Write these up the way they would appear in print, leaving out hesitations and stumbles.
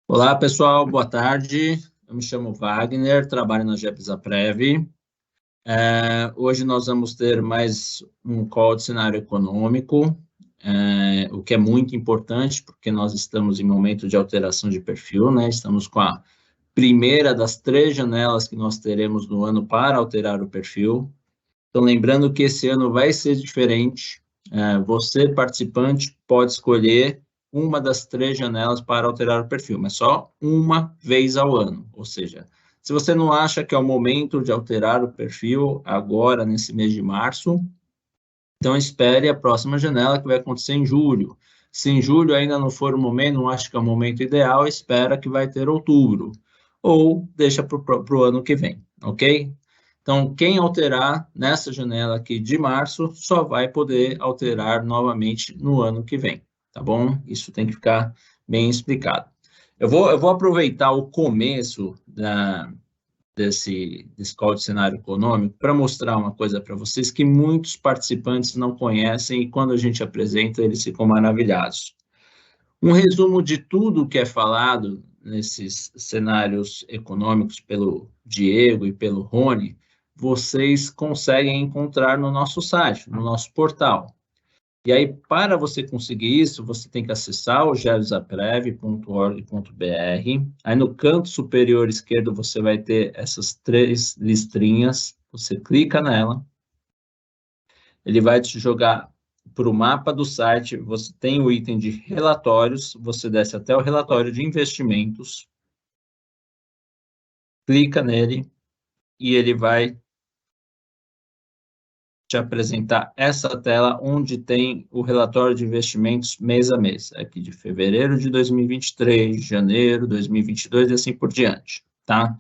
Olá, pessoal, boa tarde. Eu me chamo Wagner, trabalho na Gebsaprev. Hoje nós vamos ter mais um call de cenário econômico, o que é muito importante, porque nós estamos em momento de alteração de perfil, né? Estamos com a primeira das 3 janelas que nós teremos no ano para alterar o perfil. Então, lembrando que esse ano vai ser diferente. Você, participante, pode escolher uma das 3 janelas para alterar o perfil, mas só uma vez ao ano. Ou seja, se você não acha que é o momento de alterar o perfil agora, nesse mês de março, então espere a próxima janela, que vai acontecer em julho. Se em julho ainda não for o momento, não acho que é o momento ideal, espera que vai ter outubro. Ou deixa para o ano que vem, ok? Então, quem alterar nessa janela aqui de março, só vai poder alterar novamente no ano que vem, tá bom? Isso tem que ficar bem explicado. Eu vou aproveitar o começo desse call de cenário econômico para mostrar uma coisa para vocês que muitos participantes não conhecem e quando a gente apresenta, eles ficam maravilhados. Um resumo de tudo que é falado nesses cenários econômicos pelo Diego e pelo Rony, vocês conseguem encontrar no nosso site, no nosso portal. E aí, para você conseguir isso, você tem que acessar o gebsaprev.org.br. Aí, no canto superior esquerdo, você vai ter essas 3 listrinhas. Você clica nela, ele vai te jogar para o mapa do site. Você tem o item de relatórios, você desce até o relatório de investimentos, clica nele e ele vai te apresentar essa tela onde tem o relatório de investimentos mês a mês, aqui de fevereiro de 2023, janeiro de 2022 e assim por diante, tá?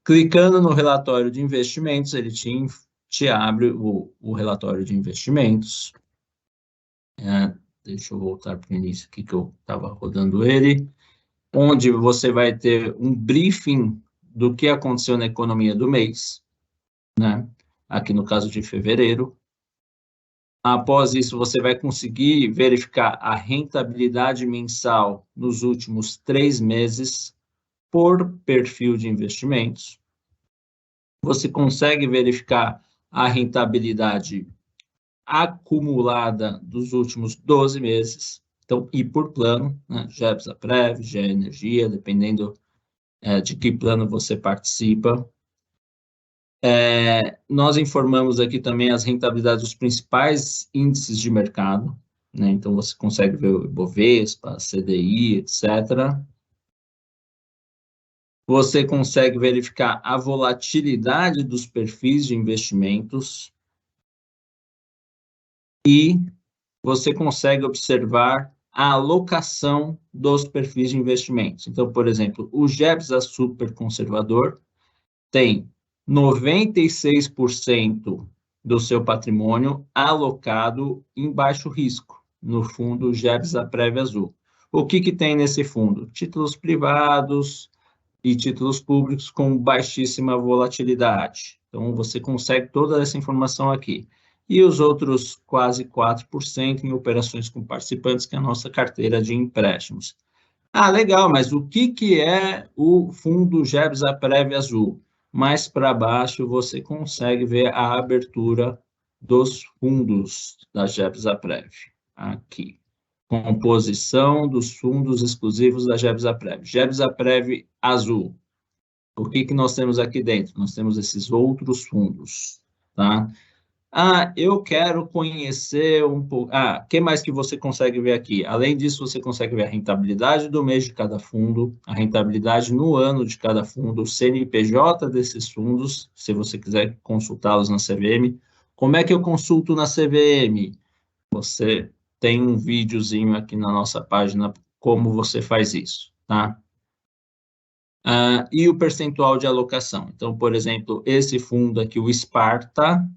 Clicando no relatório de investimentos, ele te abre o relatório de investimentos. Deixa eu voltar para o início aqui que eu estava rodando ele, onde você vai ter um briefing do que aconteceu na economia do mês, né? Aqui no caso de fevereiro. Após isso, você vai conseguir verificar a rentabilidade mensal nos últimos 3 meses por perfil de investimentos. Você consegue verificar a rentabilidade acumulada dos últimos 12 meses, então, e por plano, né? Gebsaprev, GE Energia, dependendo de que plano você participa. Nós informamos aqui também as rentabilidades dos principais índices de mercado, né? Então, você consegue ver o Ibovespa, CDI, etc. Você consegue verificar a volatilidade dos perfis de investimentos e você consegue observar a alocação dos perfis de investimentos. Então, por exemplo, o Gebsa Super Conservador tem 96% do seu patrimônio alocado em baixo risco, no fundo Gebsaprev Azul. O que tem nesse fundo? Títulos privados e títulos públicos com baixíssima volatilidade. Então, você consegue toda essa informação aqui. E os outros quase 4% em operações com participantes, que é a nossa carteira de empréstimos. Ah, legal, mas o que é o fundo Gebsaprev Azul? Mais para baixo você consegue ver a abertura dos fundos da Gebsaprev. Aqui. Composição dos fundos exclusivos da Gebsaprev. Gebsaprev Azul. O que nós temos aqui dentro? Nós temos esses outros fundos, tá? Ah, eu quero conhecer um pouco. Ah, o que mais que você consegue ver aqui? Além disso, você consegue ver a rentabilidade do mês de cada fundo, a rentabilidade no ano de cada fundo, o CNPJ desses fundos, se você quiser consultá-los na CVM. Como é que eu consulto na CVM? Você tem um videozinho aqui na nossa página como você faz isso, tá? E o percentual de alocação. Então, por exemplo, esse fundo aqui, o Sparta,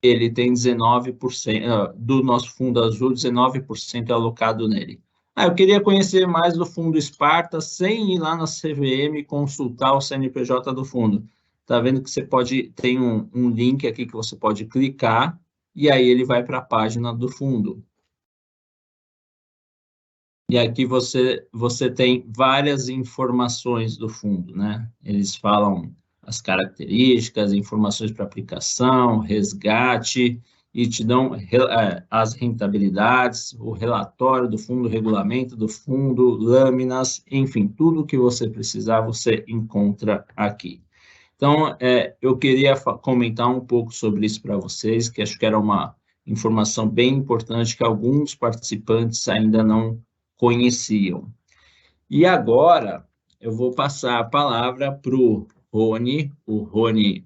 ele tem 19%, do nosso fundo azul, 19% alocado nele. Eu queria conhecer mais do fundo Sparta sem ir lá na CVM consultar o CNPJ do fundo. Tá vendo que você tem um link aqui que você pode clicar e aí ele vai para a página do fundo. E aqui você tem várias informações do fundo, né? Eles falam as características, informações para aplicação, resgate, e te dão as rentabilidades, o relatório do fundo, o regulamento do fundo, lâminas, enfim, tudo que você precisar você encontra aqui. Então, eu queria comentar um pouco sobre isso para vocês, que acho que era uma informação bem importante que alguns participantes ainda não conheciam. E agora, eu vou passar a palavra para o Rony. O Rony,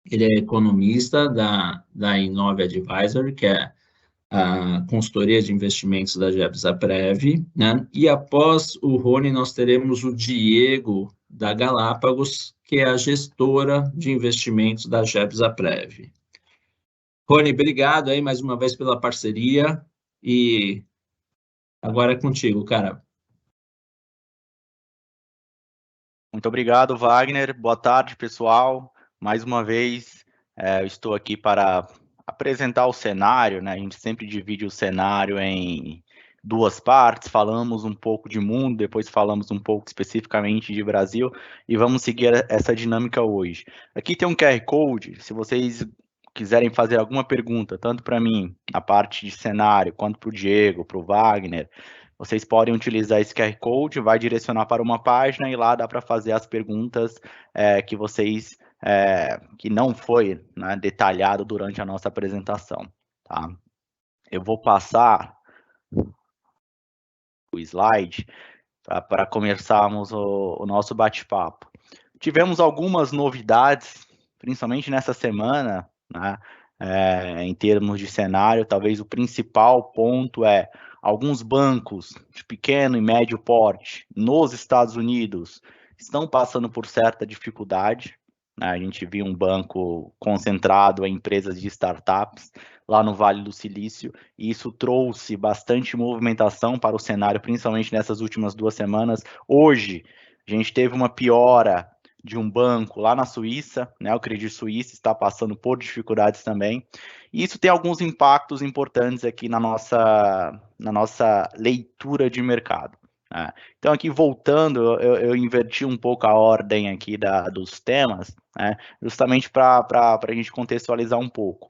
ele é economista da Inove Advisory, que é a consultoria de investimentos da Gebsaprev, né? E após o Rony, nós teremos o Diego da Galápagos, que é a gestora de investimentos da Gebsaprev. Rony, obrigado aí mais uma vez pela parceria e agora é contigo, cara. Muito obrigado, Wagner. Boa tarde, pessoal. Mais uma vez, eu estou aqui para apresentar o cenário, né? A gente sempre divide o cenário em duas partes, falamos um pouco de mundo, depois falamos um pouco especificamente de Brasil, e vamos seguir essa dinâmica hoje. Aqui tem um QR Code, se vocês quiserem fazer alguma pergunta, tanto para mim, na parte de cenário, quanto para o Diego, para o Wagner, vocês podem utilizar esse QR Code, vai direcionar para uma página e lá dá para fazer as perguntas que vocês, que não foi, né, detalhado durante a nossa apresentação, tá? Eu vou passar o slide para começarmos o nosso bate-papo. Tivemos algumas novidades, principalmente nessa semana, né, em termos de cenário. Talvez o principal ponto é alguns bancos de pequeno e médio porte nos Estados Unidos estão passando por certa dificuldade. A gente viu um banco concentrado em empresas de startups lá no Vale do Silício, e isso trouxe bastante movimentação para o cenário, principalmente nessas últimas 2 semanas. Hoje, a gente teve uma piora de um banco lá na Suíça, né? O Credit Suisse está passando por dificuldades também. E isso tem alguns impactos importantes aqui na nossa leitura de mercado. Né? Então, aqui voltando, eu inverti um pouco a ordem aqui dos temas, né? Justamente para a gente contextualizar um pouco.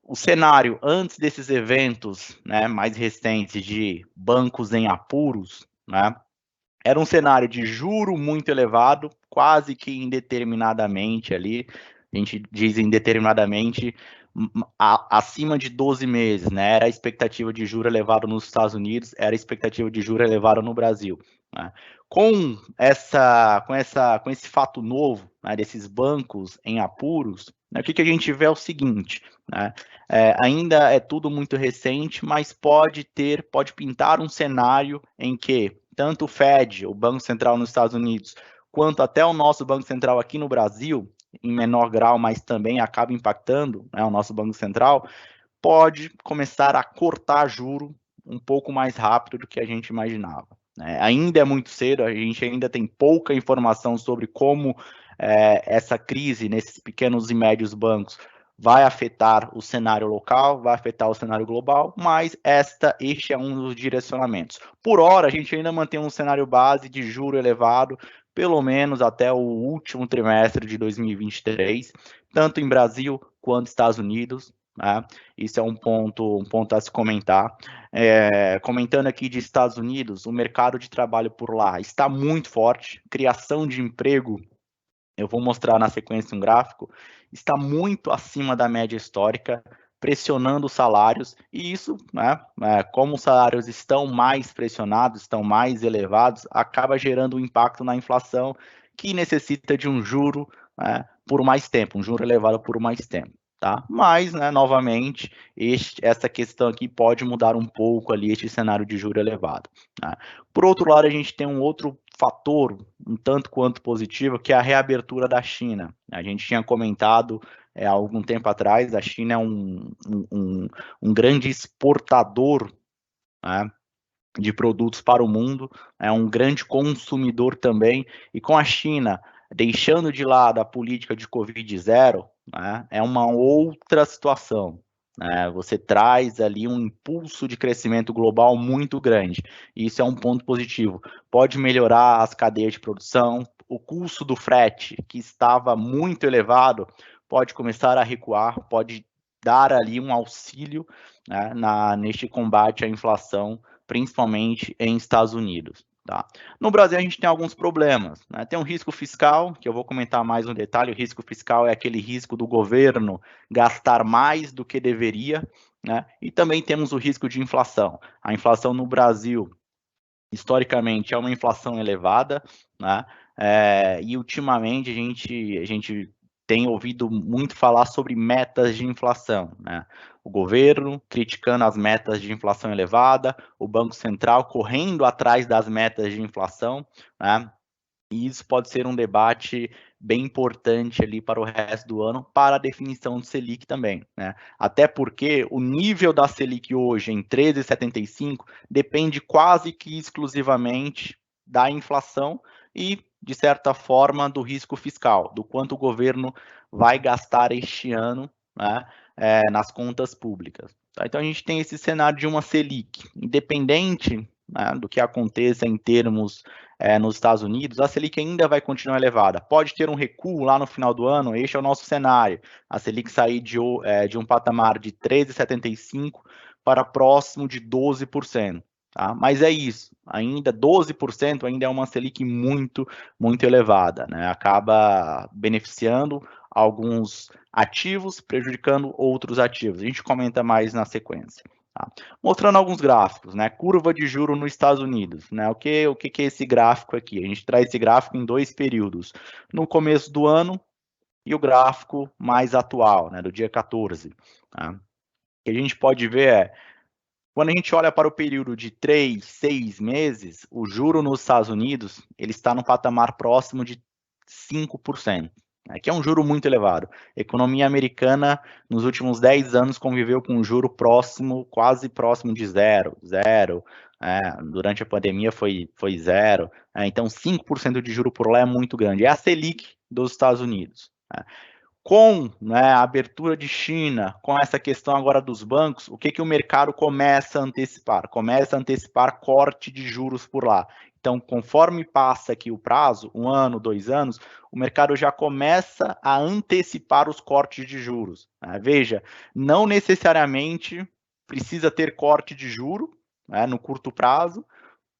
O cenário antes desses eventos, né, mais recentes de bancos em apuros, né, era um cenário de juro muito elevado, quase que indeterminadamente ali, a gente diz indeterminadamente, acima de 12 meses, né? Era a expectativa de juro elevado nos Estados Unidos, era a expectativa de juro elevado no Brasil. Né? Com esse fato novo, né, desses bancos em apuros, né, o que a gente vê é o seguinte, né? Ainda é tudo muito recente, mas pode pintar um cenário em que tanto o Fed, o Banco Central nos Estados Unidos, quanto até o nosso Banco Central aqui no Brasil, em menor grau, mas também acaba impactando, né, o nosso Banco Central, pode começar a cortar juro um pouco mais rápido do que a gente imaginava. Né? Ainda é muito cedo, a gente ainda tem pouca informação sobre como essa crise nesses pequenos e médios bancos vai afetar o cenário local, vai afetar o cenário global, mas este é um dos direcionamentos. Por hora, a gente ainda mantém um cenário base de juro elevado, pelo menos até o último trimestre de 2023, tanto em Brasil quanto Estados Unidos. Né? Isso é um ponto a se comentar. Comentando aqui de Estados Unidos, o mercado de trabalho por lá está muito forte, criação de emprego, eu vou mostrar na sequência um gráfico, está muito acima da média histórica, pressionando os salários, e isso, né, como os salários estão mais pressionados, estão mais elevados, acaba gerando um impacto na inflação, que necessita de um juro por mais tempo, um juro elevado por mais tempo. Tá? Mas, né, novamente, essa questão aqui pode mudar um pouco ali este cenário de juro elevado. Né? Por outro lado, a gente tem um outro fator, um tanto quanto positivo, que é a reabertura da China. A gente tinha comentado há algum tempo atrás, a China é um grande exportador, né, de produtos para o mundo, é um grande consumidor também, e com a China deixando de lado a política de Covid zero, né, é uma outra situação. né? Você traz ali um impulso de crescimento global muito grande. E isso é um ponto positivo. Pode melhorar as cadeias de produção, o custo do frete, que estava muito elevado, pode começar a recuar, pode dar ali um auxílio, né, neste combate à inflação, principalmente em Estados Unidos. Tá? No Brasil, a gente tem alguns problemas. Né? Tem um risco fiscal, que eu vou comentar mais no detalhe. O risco fiscal é aquele risco do governo gastar mais do que deveria. Né? E também temos o risco de inflação. A inflação no Brasil, historicamente, é uma inflação elevada, né? E ultimamente a gente tem ouvido muito falar sobre metas de inflação, né? O governo criticando as metas de inflação elevada, o Banco Central correndo atrás das metas de inflação, né? E isso pode ser um debate bem importante ali para o resto do ano, para a definição do Selic também, né? Até porque o nível da Selic hoje em 13,75 depende quase que exclusivamente da inflação e, de certa forma, do risco fiscal, do quanto o governo vai gastar este ano, né, nas contas públicas. Então a gente tem esse cenário de uma Selic, independente, né, do que aconteça em termos nos Estados Unidos, a Selic ainda vai continuar elevada. Pode ter um recuo lá no final do ano, este é o nosso cenário. A Selic sair de um patamar de 13,75 para próximo de 12%. Tá? Mas é isso, ainda 12% ainda é uma Selic muito, muito elevada. Né? Acaba beneficiando alguns ativos, prejudicando outros ativos. A gente comenta mais na sequência. Tá? Mostrando alguns gráficos, né? Curva de juro nos Estados Unidos, né? O que é esse gráfico aqui? A gente traz esse gráfico em dois períodos, no começo do ano e o gráfico mais atual, né? Do dia 14. Tá? O que a gente pode ver é, quando a gente olha para o período de 3, 6 meses, o juro nos Estados Unidos, ele está no patamar próximo de 5%. Que é um juro muito elevado. A economia americana, nos últimos 10 anos, conviveu com um juro próximo, quase próximo de zero. Durante a pandemia foi zero. Então, 5% de juro por lá é muito grande. É a Selic dos Estados Unidos. Com, né, a abertura de China, com essa questão agora dos bancos, o que o mercado começa a antecipar? Começa a antecipar corte de juros por lá. Então, conforme passa aqui o prazo, 1 ano, 2 anos, o mercado já começa a antecipar os cortes de juros. Veja, não necessariamente precisa ter corte de juro, né, no curto prazo,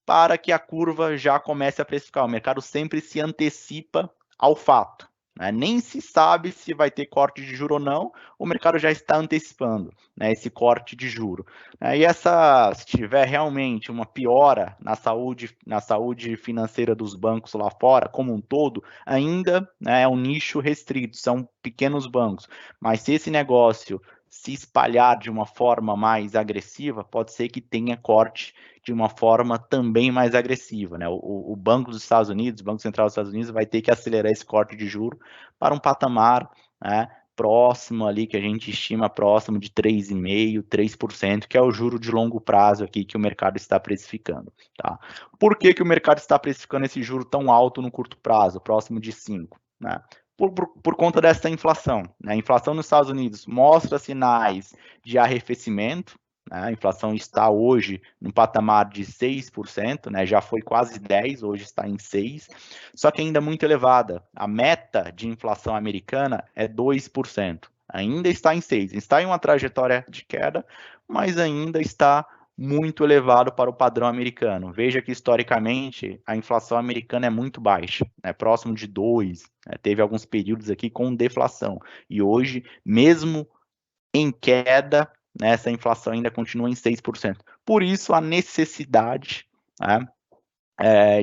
para que a curva já comece a precificar. O mercado sempre se antecipa ao fato. Nem se sabe se vai ter corte de juro ou não, o mercado já está antecipando, né, esse corte de juro. E se tiver realmente uma piora na saúde financeira dos bancos lá fora, como um todo, ainda, né, é um nicho restrito, são pequenos bancos. Mas se esse negócio se espalhar de uma forma mais agressiva, pode ser que tenha corte de uma forma também mais agressiva. Né? O Banco dos Estados Unidos, o Banco Central dos Estados Unidos, vai ter que acelerar esse corte de juro para um patamar, né, próximo ali, que a gente estima próximo de 3,5%, 3%, que é o juro de longo prazo aqui que o mercado está precificando. Tá? Por que o mercado está precificando esse juro tão alto no curto prazo, próximo de 5%? Né? Por conta dessa inflação. Né? A inflação nos Estados Unidos mostra sinais de arrefecimento. A inflação está hoje no patamar de 6%, né? Já foi quase 10%, hoje está em 6%, só que ainda muito elevada. A meta de inflação americana é 2%, ainda está em 6%, está em uma trajetória de queda, mas ainda está muito elevado para o padrão americano. Veja que, historicamente, a inflação americana é muito baixa, né? Próximo de 2%, né? Teve alguns períodos aqui com deflação, e hoje, mesmo em queda, né, essa inflação ainda continua em 6%. Por isso, a necessidade, né,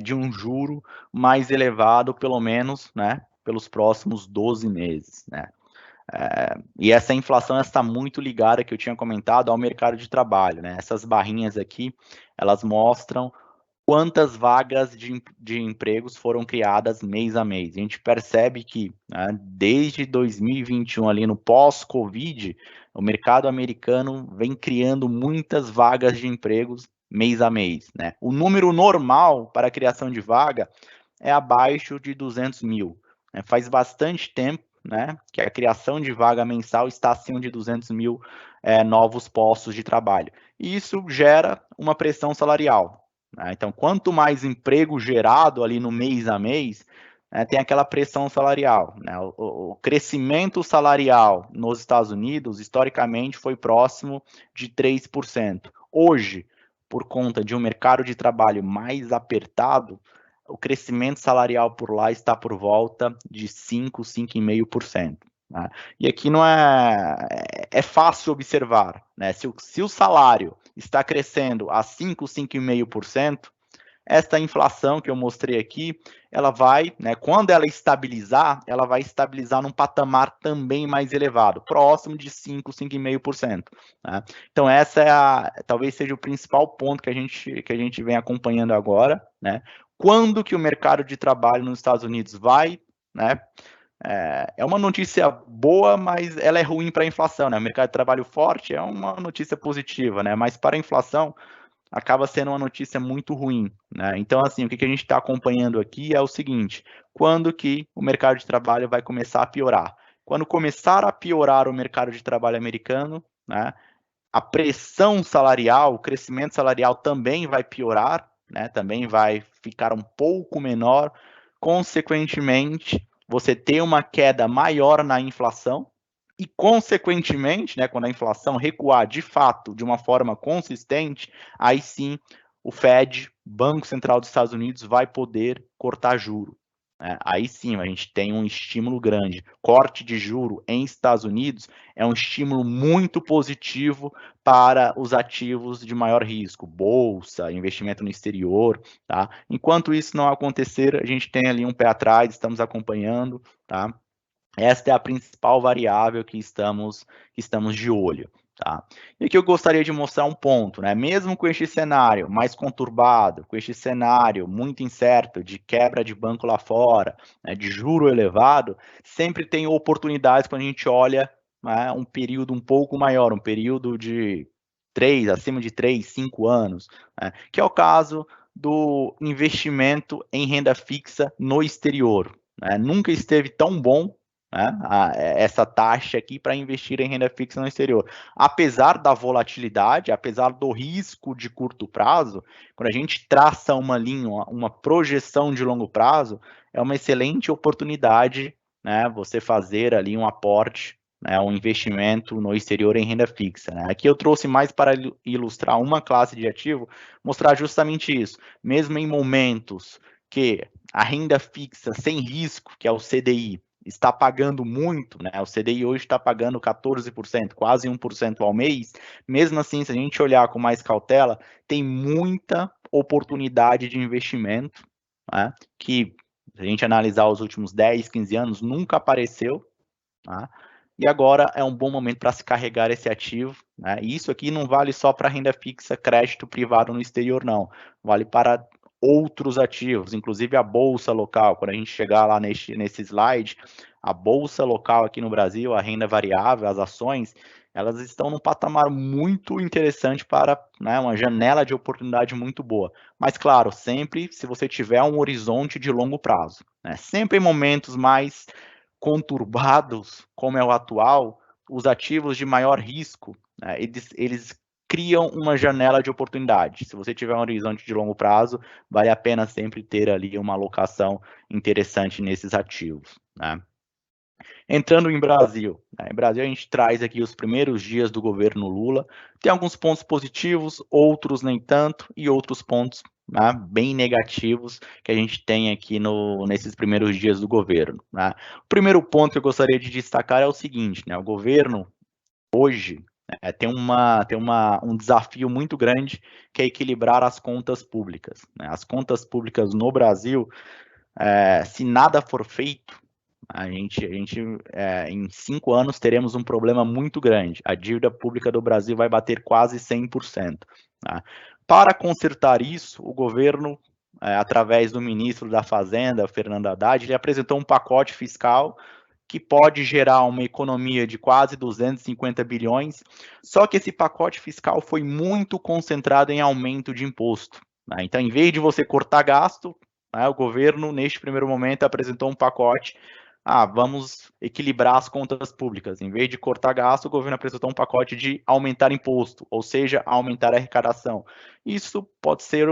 de um juro mais elevado, pelo menos, né, pelos próximos 12 meses. Né. E essa inflação está muito ligada, que eu tinha comentado, ao mercado de trabalho. Né. Essas barrinhas aqui, elas mostram quantas vagas de empregos foram criadas mês a mês. A gente percebe que, né, desde 2021, ali no pós-Covid, o mercado americano vem criando muitas vagas de empregos mês a mês. Né? O número normal para a criação de vaga é abaixo de 200 mil. Né? Faz bastante tempo né, que a criação de vaga mensal está acima de 200 mil novos postos de trabalho. E isso gera uma pressão salarial, né? Então, quanto mais emprego gerado ali no mês a mês, tem aquela pressão salarial, né? O crescimento salarial nos Estados Unidos, historicamente, foi próximo de 3%. Hoje, por conta de um mercado de trabalho mais apertado, o crescimento salarial por lá está por volta de 5, 5,5%. Né? E aqui não é fácil observar, né? Se o salário está crescendo a 5, 5,5%, esta inflação que eu mostrei aqui, ela vai, né, quando ela estabilizar, ela vai estabilizar num patamar também mais elevado, próximo de 5, 5,5%. Né? Então, talvez seja o principal ponto que a gente vem acompanhando agora, né? Quando que o mercado de trabalho nos Estados Unidos vai, né? É uma notícia boa, mas ela é ruim para a inflação, né? O mercado de trabalho forte é uma notícia positiva, né? Mas para a inflação acaba sendo uma notícia muito ruim, né? Então, assim, o que a gente está acompanhando aqui é o seguinte: quando que o mercado de trabalho vai começar a piorar? Quando começar a piorar o mercado de trabalho americano, né? A pressão salarial, o crescimento salarial também vai piorar, né? Também vai ficar um pouco menor. Consequentemente, você tem uma queda maior na inflação e, consequentemente, né, quando a inflação recuar de fato, de uma forma consistente, aí sim o Fed, Banco Central dos Estados Unidos, vai poder cortar juro. Aí sim a gente tem um estímulo grande. Corte de juro em Estados Unidos é um estímulo muito positivo para os ativos de maior risco, bolsa, investimento no exterior, tá? Enquanto isso não acontecer, a gente tem ali um pé atrás, estamos acompanhando, tá? Esta é a principal variável que estamos de olho. Tá? E aqui eu gostaria de mostrar um ponto, né? Mesmo com este cenário mais conturbado, com este cenário muito incerto de quebra de banco lá fora, né, de juro elevado, sempre tem oportunidades quando a gente olha, né, um período um pouco maior, um período de acima de 3, 5 anos, né, que é o caso do investimento em renda fixa no exterior. Né? Nunca esteve tão bom, né, essa taxa aqui para investir em renda fixa no exterior. Apesar da volatilidade, apesar do risco de curto prazo, quando a gente traça uma linha, uma projeção de longo prazo, é uma excelente oportunidade, né, você fazer ali um aporte, né, um investimento no exterior em renda fixa. Né? Aqui eu trouxe mais para ilustrar uma classe de ativo, mostrar justamente isso. Mesmo em momentos que a renda fixa sem risco, que é o CDI, está pagando muito, né? O CDI hoje está pagando 14%, quase 1% ao mês. Mesmo assim, se a gente olhar com mais cautela, tem muita oportunidade de investimento, né? Que, se a gente analisar os últimos 10, 15 anos, nunca apareceu, tá? E agora é um bom momento para se carregar esse ativo, né? E isso aqui não vale só para renda fixa, crédito privado no exterior, não. Vale para outros ativos, inclusive a bolsa local. Quando a gente chegar lá nesse slide, a bolsa local aqui no Brasil, a renda variável, as ações, elas estão num patamar muito interessante para, né, uma janela de oportunidade muito boa. Mas, claro, sempre se você tiver um horizonte de longo prazo, né? Sempre em momentos mais conturbados, como é o atual, os ativos de maior risco, né, eles criam uma janela de oportunidade. Se você tiver um horizonte de longo prazo, vale a pena sempre ter ali uma alocação interessante nesses ativos. Né? Entrando em Brasil, né? Em Brasil a gente traz aqui os primeiros dias do governo Lula, tem alguns pontos positivos, outros nem tanto, e outros pontos, né, bem negativos que a gente tem aqui nesses primeiros dias do governo. Né? O primeiro ponto que eu gostaria de destacar é o seguinte, né, o governo hoje tem um desafio muito grande, que é equilibrar as contas públicas. Né? As contas públicas no Brasil, se nada for feito, a gente em 5 anos teremos um problema muito grande. A dívida pública do Brasil vai bater quase 100%. Tá? Para consertar isso, o governo, através do ministro da Fazenda, Fernando Haddad, ele apresentou um pacote fiscal que pode gerar uma economia de quase 250 bilhões, só que esse pacote fiscal foi muito concentrado em aumento de imposto. Né? Então, em vez de você cortar gasto, o governo, neste primeiro momento, apresentou um pacote vamos equilibrar as contas públicas. Em vez de cortar gasto, o governo apresentou um pacote de aumentar imposto, ou seja, aumentar a arrecadação. Isso pode ser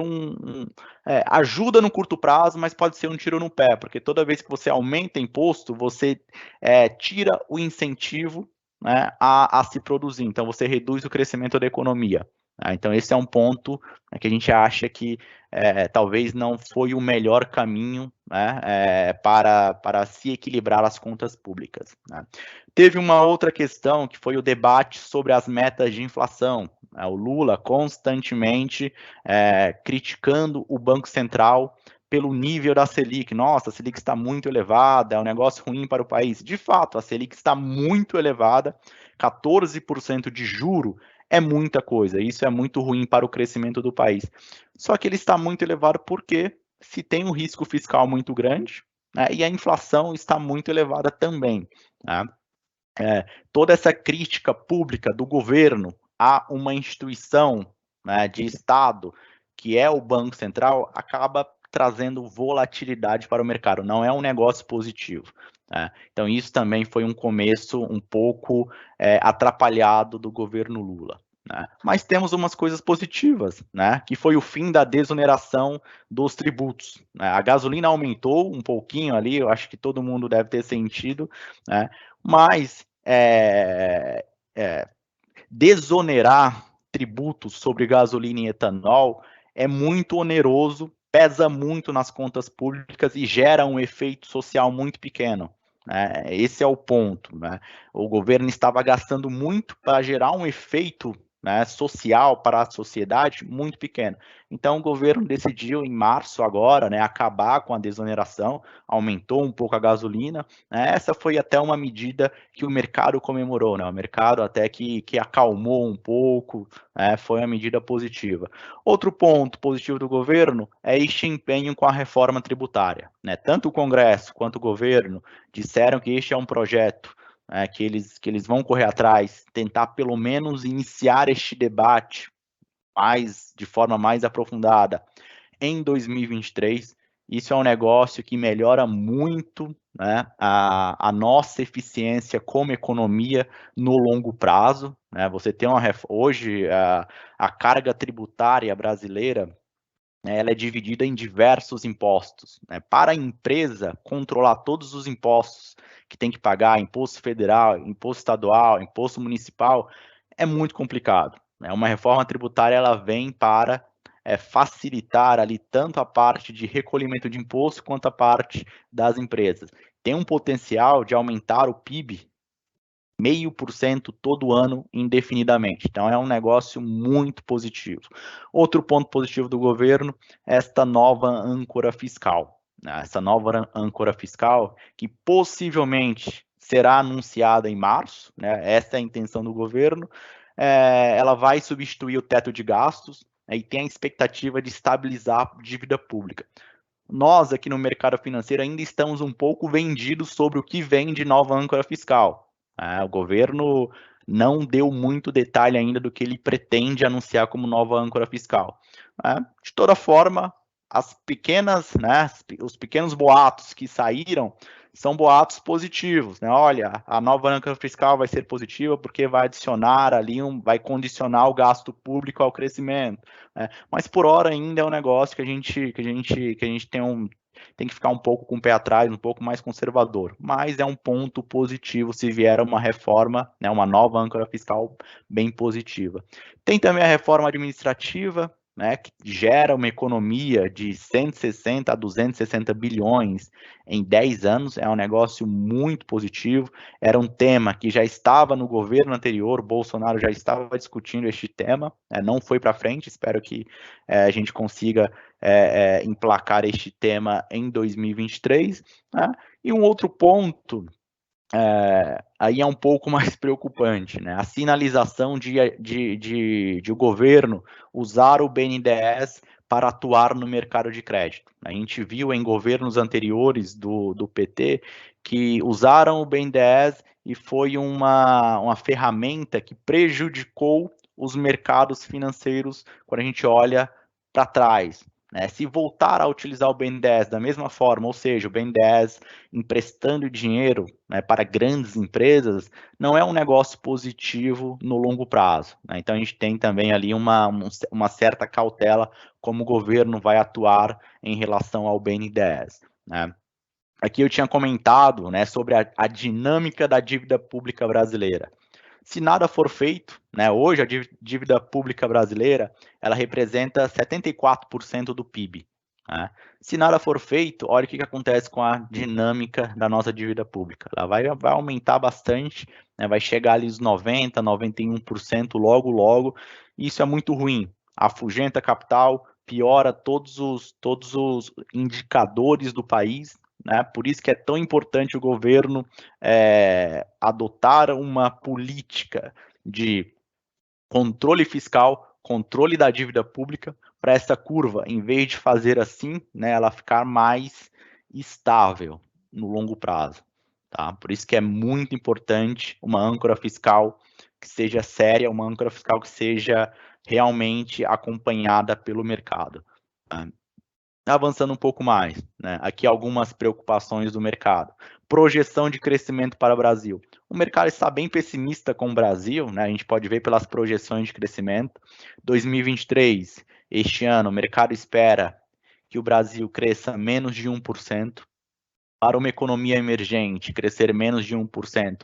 ajuda no curto prazo, mas pode ser um tiro no pé, porque toda vez que você aumenta imposto, você tira o incentivo, né, a se produzir. Então, você reduz o crescimento da economia. Então, esse é um ponto que a gente acha que talvez não foi o melhor caminho, né, para se equilibrar as contas públicas. Né. Teve uma outra questão, que foi o debate sobre as metas de inflação. O Lula constantemente criticando o Banco Central pelo nível da Selic. Nossa, a Selic está muito elevada, é um negócio ruim para o país. De fato, a Selic está muito elevada, 14% de juro é muita coisa, isso é muito ruim para o crescimento do país. Só que ele está muito elevado porque se tem um risco fiscal muito grande, né, e a inflação está muito elevada também. Né? Toda essa crítica pública do governo a uma instituição, né, de Estado, que é o Banco Central, acaba trazendo volatilidade para o mercado, não é um negócio positivo. Né? Então, isso também foi um começo um pouco atrapalhado do governo Lula. Né? Mas temos umas coisas positivas, né? Que foi o fim da desoneração dos tributos. Né? A gasolina aumentou um pouquinho ali, eu acho que todo mundo deve ter sentido, né? Mas desonerar tributos sobre gasolina e etanol é muito oneroso, pesa muito nas contas públicas e gera um efeito social muito pequeno. Né? Esse é o ponto. Né? O governo estava gastando muito para gerar um efeito, né, social para a sociedade muito pequeno. Então, o governo decidiu, em março agora, né, acabar com a desoneração, aumentou um pouco a gasolina. Né? Essa foi até uma medida que o mercado comemorou, né? O mercado até que acalmou um pouco, né? Foi uma medida positiva. Outro ponto positivo do governo é este empenho com a reforma tributária. Né? Tanto o Congresso quanto o governo disseram que este é um projeto que eles vão correr atrás, tentar pelo menos iniciar este debate de forma mais aprofundada em 2023. Isso é um negócio que melhora muito, né, a nossa eficiência como economia no longo prazo. Né? Você tem hoje a carga tributária brasileira, né, ela é dividida em diversos impostos. Né? Para a empresa controlar todos os impostos que tem que pagar, imposto federal, imposto estadual, imposto municipal, é muito complicado. Né? Uma reforma tributária ela vem para facilitar ali tanto a parte de recolhimento de imposto quanto a parte das empresas. Tem um potencial de aumentar o PIB 0,5% todo ano indefinidamente. Então é um negócio muito positivo. Outro ponto positivo do governo é esta nova âncora fiscal. Essa nova âncora fiscal que possivelmente será anunciada em março, né? Essa é a intenção do governo. Ela vai substituir o teto de gastos, né, e tem a expectativa de estabilizar a dívida pública. Nós aqui no mercado financeiro ainda estamos um pouco vendidos sobre o que vem de nova âncora fiscal. O governo não deu muito detalhe ainda do que ele pretende anunciar como nova âncora fiscal. De toda forma, os pequenos boatos que saíram são boatos positivos. Né? Olha, a nova âncora fiscal vai ser positiva porque vai adicionar ali, vai condicionar o gasto público ao crescimento. Né? Mas por hora ainda é um negócio que a gente tem que ficar um pouco com o pé atrás, um pouco mais conservador. Mas é um ponto positivo se vier uma reforma, né, uma nova âncora fiscal bem positiva. Tem também a reforma administrativa, né, que gera uma economia de 160 a 260 bilhões em 10 anos, é um negócio muito positivo, era um tema que já estava no governo anterior, o Bolsonaro já estava discutindo este tema, não foi para frente, espero que a gente consiga emplacar este tema em 2023, né? E um outro ponto aí é um pouco mais preocupante, né? A sinalização de o governo usar o BNDES para atuar no mercado de crédito. A gente viu em governos anteriores do PT que usaram o BNDES e foi uma ferramenta que prejudicou os mercados financeiros quando a gente olha para trás. né? Se voltar a utilizar o BNDES da mesma forma, ou seja, o BNDES emprestando dinheiro, né, para grandes empresas, não é um negócio positivo no longo prazo, né? Então a gente tem também ali uma certa cautela como o governo vai atuar em relação ao BNDES, né? Aqui eu tinha comentado, né, sobre a dinâmica da dívida pública brasileira. Se nada for feito, né, hoje a dívida pública brasileira ela representa 74% do PIB. Né? Se nada for feito, olha o que acontece com a dinâmica da nossa dívida pública. Ela vai aumentar bastante, né, vai chegar ali os 90%, 91% logo, logo. Isso é muito ruim. Afugenta capital, piora todos os indicadores do país, né? Por isso que é tão importante o governo adotar uma política de controle fiscal, controle da dívida pública, para essa curva, em vez de fazer assim, né, ela ficar mais estável no longo prazo. Tá? Por isso que é muito importante uma âncora fiscal que seja séria, uma âncora fiscal que seja realmente acompanhada pelo mercado. Tá? Avançando um pouco mais, né? Aqui algumas preocupações do mercado. Projeção de crescimento para o Brasil. O mercado está bem pessimista com o Brasil, né? A gente pode ver pelas projeções de crescimento. 2023, este ano, o mercado espera que o Brasil cresça menos de 1%. Para uma economia emergente, crescer menos de 1%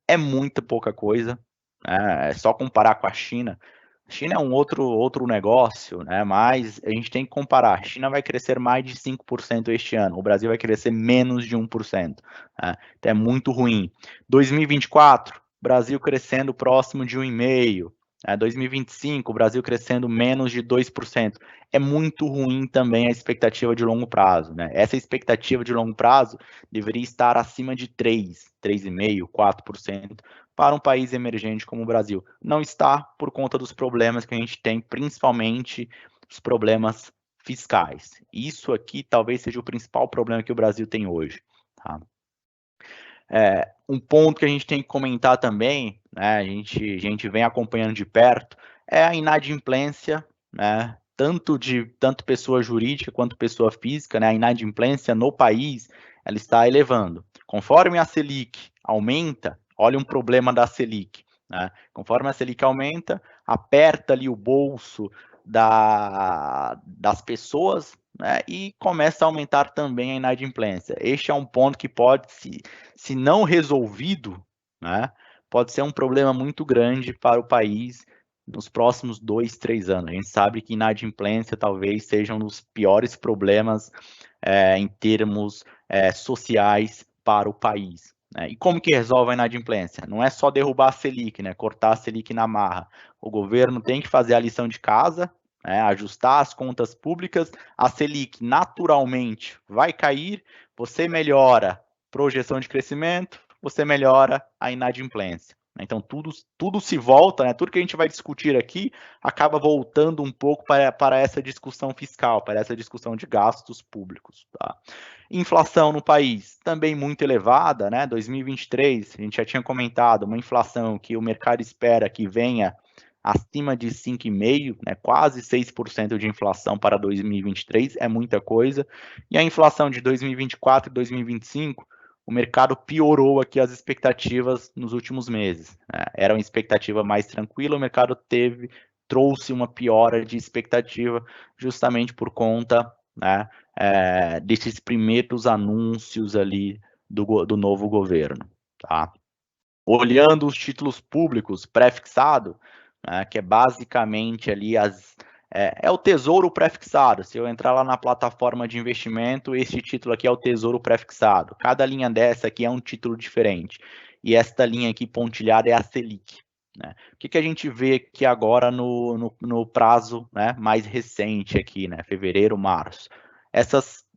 é muito pouca coisa, né? É só comparar com a China. A China é um outro negócio, né? Mas a gente tem que comparar. A China vai crescer mais de 5% este ano, o Brasil vai crescer menos de 1%. Né? Então é muito ruim. 2024, Brasil crescendo próximo de 1,5%. 2025, o Brasil crescendo menos de 2%. É muito ruim também a expectativa de longo prazo. Né? Essa expectativa de longo prazo deveria estar acima de 3%, 3,5%, 4% para um país emergente como o Brasil. Não está por conta dos problemas que a gente tem, principalmente os problemas fiscais. Isso aqui talvez seja o principal problema que o Brasil tem hoje. Tá? Um ponto que a gente tem que comentar também, né, a gente vem acompanhando de perto, é a inadimplência, né, tanto pessoa jurídica quanto pessoa física, né, a inadimplência no país, ela está elevando. Conforme a Selic aumenta, olha um problema da Selic, né, conforme a Selic aumenta, aperta ali o bolso das pessoas, né, e começa a aumentar também a inadimplência. Este é um ponto que pode, se não resolvido, né, pode ser um problema muito grande para o país nos próximos 2, 3 anos. A gente sabe que inadimplência talvez seja um dos piores problemas em termos sociais para o país. Né? E como que resolve a inadimplência? Não é só derrubar a Selic, né, cortar a Selic na marra. O governo tem que fazer a lição de casa, né, ajustar as contas públicas, a Selic naturalmente vai cair, você melhora projeção de crescimento, você melhora a inadimplência. Então, tudo se volta, né? Tudo que a gente vai discutir aqui acaba voltando um pouco para essa discussão fiscal, para essa discussão de gastos públicos. Tá? Inflação no país também muito elevada, né? 2023, a gente já tinha comentado, uma inflação que o mercado espera que venha acima de 5,5%, né, quase 6% de inflação para 2023, é muita coisa. E a inflação de 2024 e 2025, o mercado piorou aqui as expectativas nos últimos meses. Né? Era uma expectativa mais tranquila, o mercado trouxe uma piora de expectativa justamente por conta, né, desses primeiros anúncios ali do novo governo. Tá? Olhando os títulos públicos pré-fixado, né, que é basicamente ali é o tesouro pré-fixado. Se eu entrar lá na plataforma de investimento, esse título aqui é o tesouro pré-fixado. Cada linha dessa aqui é um título diferente. E esta linha aqui pontilhada é a Selic. Né? O que a gente vê aqui agora no prazo, né, mais recente aqui, né, fevereiro, março?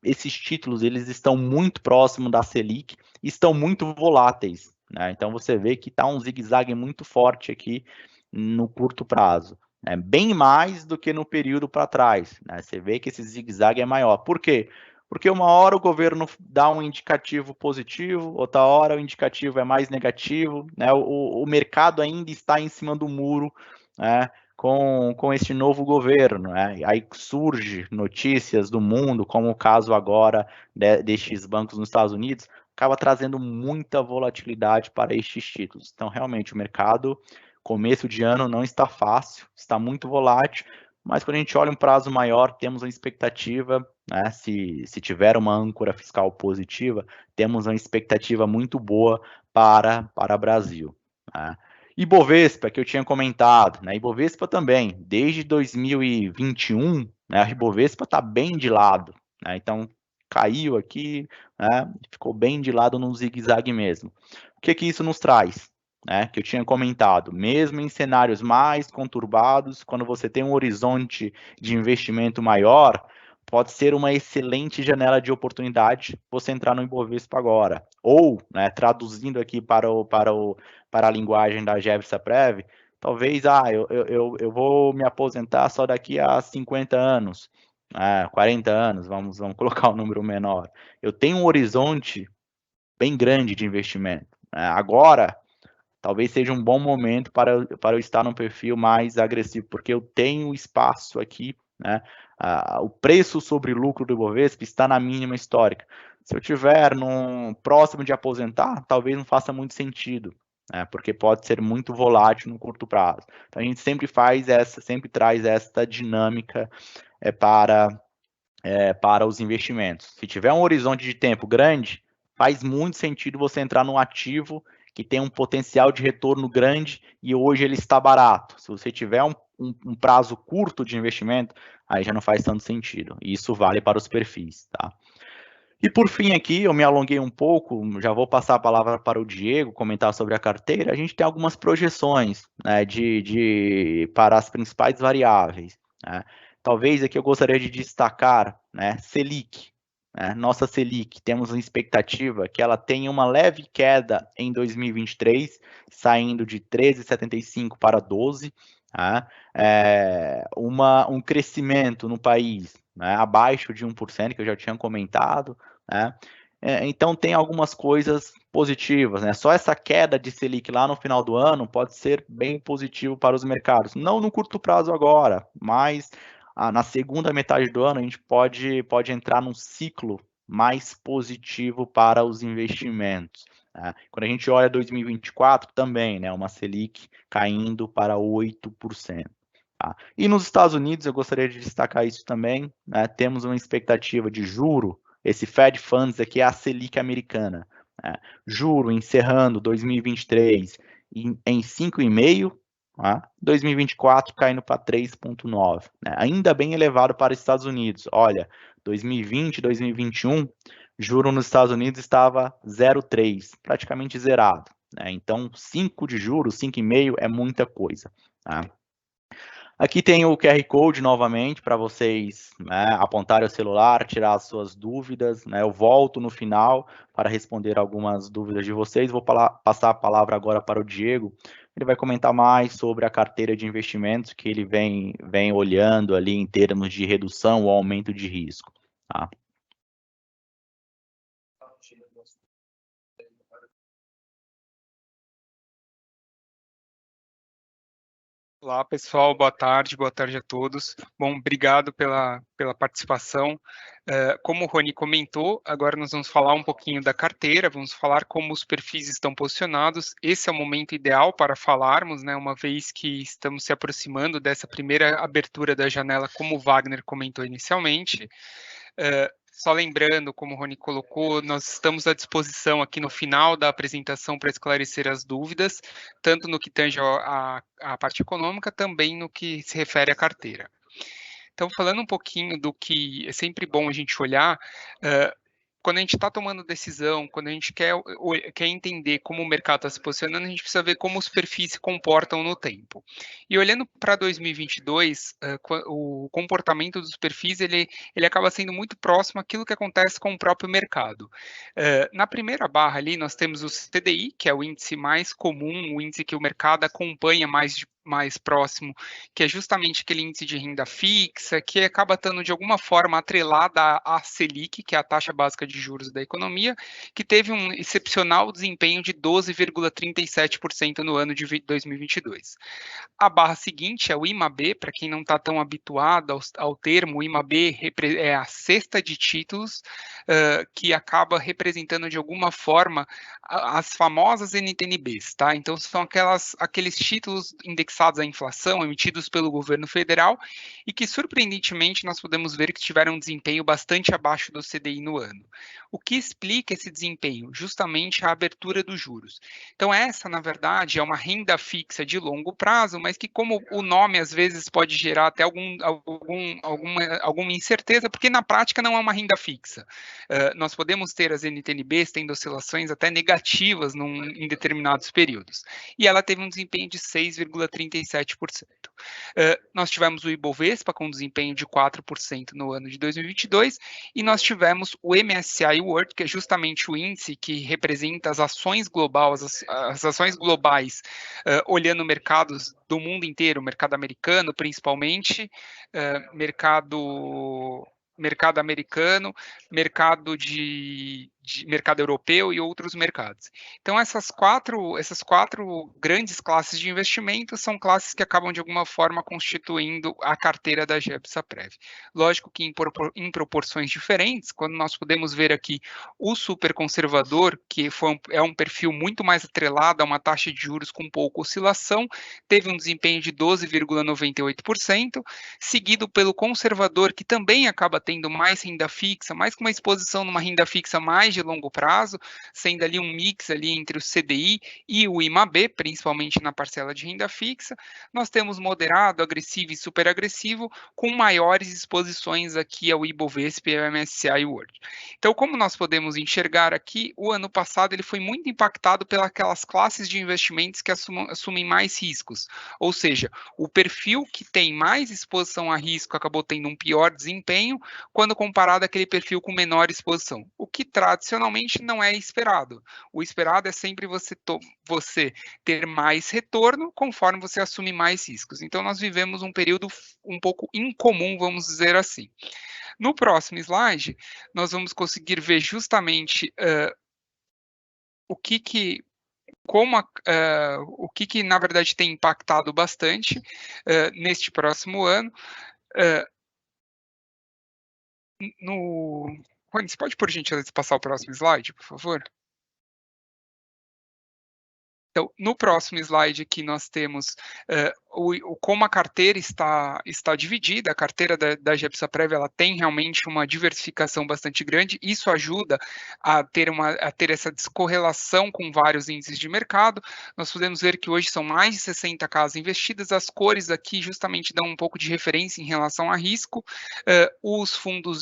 Esses títulos eles estão muito próximos da Selic e estão muito voláteis. Né? Então você vê que está um zigue-zague muito forte aqui no curto prazo. Bem mais do que no período para trás. Né? Você vê que esse zigue-zague é maior. Por quê? Porque uma hora o governo dá um indicativo positivo, outra hora o indicativo é mais negativo. Né? O mercado ainda está em cima do muro, né, com este novo governo, né? Aí surge notícias do mundo, como o caso agora destes bancos nos Estados Unidos, acaba trazendo muita volatilidade para estes títulos. Então, realmente, o mercado, começo de ano, não está fácil, está muito volátil, mas quando a gente olha um prazo maior, temos uma expectativa, né? Se tiver uma âncora fiscal positiva, temos uma expectativa muito boa para o Brasil, né? Ibovespa, que eu tinha comentado, né? Ibovespa também, desde 2021, né? A Ibovespa está bem de lado, né? Então, caiu aqui, né? Ficou bem de lado no zigue-zague mesmo. O que isso nos traz? Né? Que eu tinha comentado, mesmo em cenários mais conturbados, quando você tem um horizonte de investimento maior, pode ser uma excelente janela de oportunidade você entrar no Ibovespa agora. Ou, né, traduzindo aqui para a linguagem da Jevsa-Prev, talvez, eu vou me aposentar só daqui a 50 anos, 40 anos, vamos colocar um número menor. Eu tenho um horizonte bem grande de investimento. Agora, talvez seja um bom momento para eu estar num perfil mais agressivo, porque eu tenho espaço aqui, né? O preço sobre lucro do Ibovespa está na mínima histórica. Se eu tiver próximo de aposentar, talvez não faça muito sentido, né? Porque pode ser muito volátil no curto prazo. Então a gente sempre traz esta dinâmica para os investimentos. Se tiver um horizonte de tempo grande, faz muito sentido você entrar num ativo que tem um potencial de retorno grande e hoje ele está barato. Se você tiver um prazo curto de investimento, aí já não faz tanto sentido. E isso vale para os perfis, tá? E por fim aqui, eu me alonguei um pouco, já vou passar a palavra para o Diego comentar sobre a carteira. A gente tem algumas projeções, né, para as principais variáveis, né? Talvez aqui eu gostaria de destacar, né, Selic. Né? Nossa Selic, temos uma expectativa que ela tenha uma leve queda em 2023, saindo de 13,75 para 12, tá? Um crescimento no país, né, abaixo de 1%, que eu já tinha comentado, né? Então tem algumas coisas positivas, né? Só essa queda de Selic lá no final do ano pode ser bem positivo para os mercados. Não no curto prazo agora, mas na segunda metade do ano a gente pode entrar num ciclo mais positivo para os investimentos. Né? Quando a gente olha 2024 também, né? Uma Selic caindo para 8%. Tá? E nos Estados Unidos, eu gostaria de destacar isso também, né? Temos uma expectativa de juro, esse Fed Funds aqui é a Selic americana, né? Juro encerrando 2023 em 5,5%, tá? 2024 caindo para 3,9%, né? Ainda bem elevado para os Estados Unidos. Olha, 2020, 2021, juro nos Estados Unidos estava 0,3%, praticamente zerado. Né? Então, 5 de juros, 5,5% é muita coisa. Tá? Aqui tem o QR Code novamente para vocês, né, apontarem o celular, tirar as suas dúvidas. Né, eu volto no final para responder algumas dúvidas de vocês. Vou passar a palavra agora para o Diego. Ele vai comentar mais sobre a carteira de investimentos que ele vem olhando ali em termos de redução ou aumento de risco. Tá? Olá, pessoal, boa tarde a todos. Bom, obrigado pela participação. Como o Rony comentou, agora nós vamos falar um pouquinho da carteira, vamos falar como os perfis estão posicionados. Esse é o momento ideal para falarmos, né, uma vez que estamos se aproximando dessa primeira abertura da janela, como o Wagner comentou inicialmente. Só lembrando, como o Rony colocou, nós estamos à disposição aqui no final da apresentação para esclarecer as dúvidas, tanto no que tange a parte econômica, também no que se refere à carteira. Então, falando um pouquinho do que é sempre bom a gente olhar, quando a gente está tomando decisão, quando a gente quer entender como o mercado está se posicionando, a gente precisa ver como os perfis se comportam no tempo. E olhando para 2022, o comportamento dos perfis ele acaba sendo muito próximo àquilo que acontece com o próprio mercado. Na primeira barra ali, nós temos o CDI, que é o índice mais comum, o índice que o mercado acompanha mais mais próximo, que é justamente aquele índice de renda fixa, que acaba estando de alguma forma atrelada à Selic, que é a taxa básica de juros da economia, que teve um excepcional desempenho de 12,37% no ano de 2022. A barra seguinte é o IMAB, para quem não está tão habituado ao termo, o IMAB é a cesta de títulos que acaba representando de alguma forma as famosas NTNBs, tá? Então são aqueles títulos indexados à inflação, emitidos pelo governo federal, e que surpreendentemente nós podemos ver que tiveram um desempenho bastante abaixo do CDI no ano. O que explica esse desempenho? Justamente a abertura dos juros. Então essa, na verdade, é uma renda fixa de longo prazo, mas que, como o nome às vezes pode gerar até alguma incerteza, porque na prática não é uma renda fixa. Nós podemos ter as NTNBs tendo oscilações até negativas em determinados períodos. E ela teve um desempenho de 6,37%. Nós tivemos o Ibovespa com um desempenho de 4% no ano de 2022, e nós tivemos o MSCI World, que é justamente o índice que representa as ações globais, as ações globais, olhando mercados do mundo inteiro, mercado americano principalmente, mercado americano, mercado europeu e outros mercados. Então essas quatro grandes classes de investimento são classes que acabam de alguma forma constituindo a carteira da GEPSAPREV. Lógico que em proporções diferentes, quando nós podemos ver aqui o super conservador, que é um perfil muito mais atrelado a uma taxa de juros com pouca oscilação, teve um desempenho de 12,98%, seguido pelo conservador, que também acaba tendo mais renda fixa, mais com uma exposição numa renda fixa mais de longo prazo, sendo ali um mix ali entre o CDI e o IMAB, principalmente na parcela de renda fixa. Nós temos moderado, agressivo e super agressivo, com maiores exposições aqui ao Ibovespa e ao MSCI World. Então, como nós podemos enxergar aqui, o ano passado ele foi muito impactado pelas classes de investimentos que assumem mais riscos, ou seja, o perfil que tem mais exposição a risco acabou tendo um pior desempenho quando comparado àquele perfil com menor exposição, o que tradicionalmente não é esperado. O esperado é sempre você ter mais retorno conforme você assume mais riscos. Então, nós vivemos um período um pouco incomum, vamos dizer assim. No próximo slide, nós vamos conseguir ver justamente o que na verdade tem impactado bastante neste próximo ano. Rony, você pode, por gentileza, passar o próximo slide, por favor? Então, no próximo slide aqui nós temos como a carteira está dividida. A carteira da GEPSAPREV ela tem realmente uma diversificação bastante grande. Isso ajuda a ter essa descorrelação com vários índices de mercado. Nós podemos ver que hoje são mais de 60 casas investidas. As cores aqui justamente dão um pouco de referência em relação a risco. Os fundos